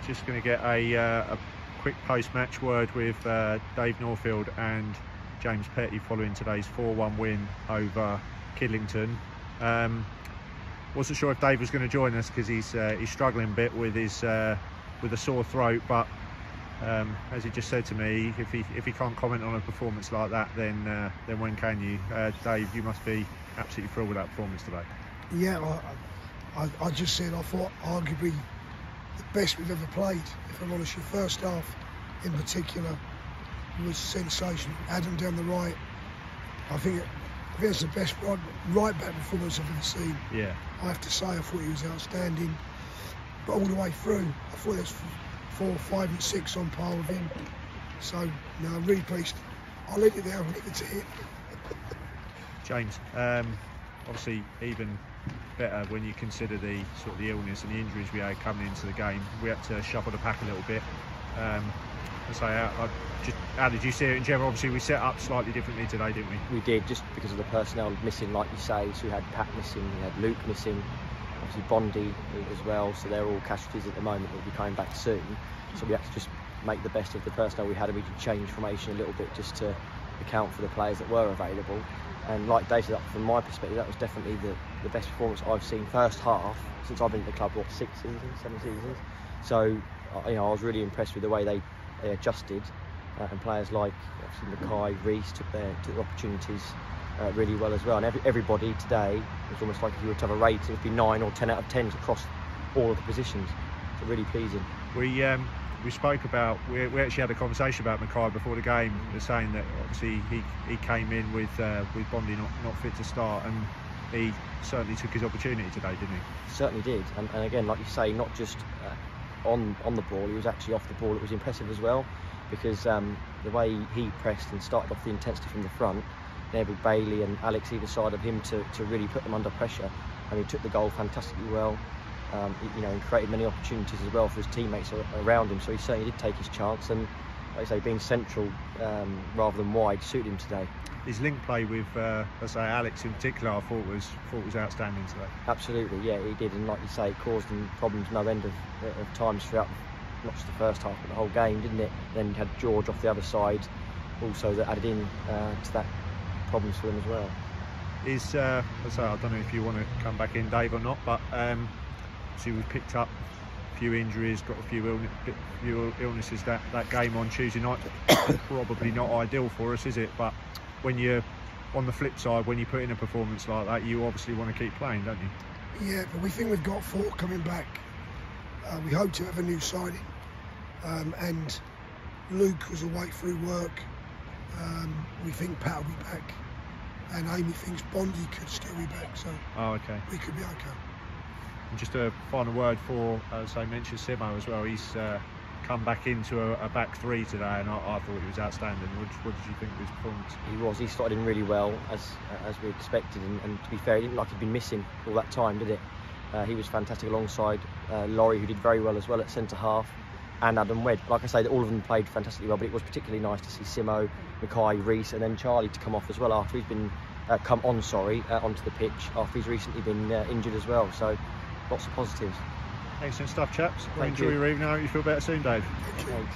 Just going to get a quick post-match word with Dave Northfield and James Petty following today's 4-1 win over Kidlington. Wasn't sure if Dave was going to join us because he's struggling a bit with his with a sore throat, but as he just said to me, if he can't comment on a performance like that, then when can you? Dave, you must be absolutely thrilled with that performance today. Yeah, I just said I thought arguably the best we've ever played. If I'm honest, your first half in particular was sensational. Adam down the right, I think it's the best right back performance I've ever seen. Yeah, I have to say, I thought he was outstanding. But all the way through, I thought there's 4, 5 and 6 on par with him. So, no, I'm really pleased. I'll leave it there, I'll leave it to him. James, obviously even better when you consider the sort of the illness and the injuries we had coming into the game. We had to shuffle the pack a little bit. How did you see it in general? Obviously we set up slightly differently today, didn't we? We did, just because of the personnel missing, like you say. So we had Pat missing, we had Luke missing, obviously Bondi as well, so they're all casualties at the moment. They'll be coming back soon, so we had to just make the best of the personnel we had, and we could change formation a little bit just to account for the players that were available. And like Dave said, from my perspective, that was definitely the best performance I've seen first half since I've been at the club, 6 seasons, 7 seasons. So I was really impressed with the way they adjusted, and players like obviously Mackay, Reese took the opportunities really well as well. And everybody today was almost like if you were to have a rating, it would be 9 or 10 out of 10s across all of the positions. So really pleasing. We spoke about, we actually had a conversation about Mackay before the game, saying that obviously he came in with Bondi not fit to start, and he certainly took his opportunity today, didn't he? Certainly did, and again, like you say, not just on the ball, he was actually off the ball. It was impressive as well, because the way he pressed and started off the intensity from the front, enabled Bailey and Alex either side of him to really put them under pressure, and he took the goal fantastically well. And created many opportunities as well for his teammates around him. So he certainly did take his chance, and like I say, being central rather than wide suited him today. His link play with, Alex in particular, I thought was outstanding today. Absolutely, yeah, he did, and like you say, it caused him problems no end of times throughout not just the first half but the whole game, didn't it? Then you had George off the other side, also that added in to that problems for him as well. I don't know if you want to come back in, Dave, or not, but. See, we've picked up a few injuries, got a few illnesses that game on Tuesday night. Probably not ideal for us, is it? But when you're on the flip side, when you put in a performance like that, you obviously want to keep playing, don't you? Yeah, but we think we've got 4 coming back. We hope to have a new signing. And Luke was away through work. We think Pat will be back. And Amy thinks Bondi could still be back. So we could be okay. And just a final word for, as I mentioned, Simo as well. He's come back into a back 3 today, and I thought he was outstanding. What did you think of his performance? He started in really well, as we expected, and to be fair, he didn't like he'd been missing all that time, did it? He was fantastic alongside Laurie, who did very well as well at centre half, and Adam Wedd. Like I say, all of them played fantastically well, but it was particularly nice to see Simo, Mackay, Reese, and then Charlie to come off as well after he's been onto the pitch after he's recently been injured as well. So. Lots of positives. Excellent stuff, chaps. Thank Enjoy you. your evening. I hope you feel better soon, Dave. Thank you. Thanks.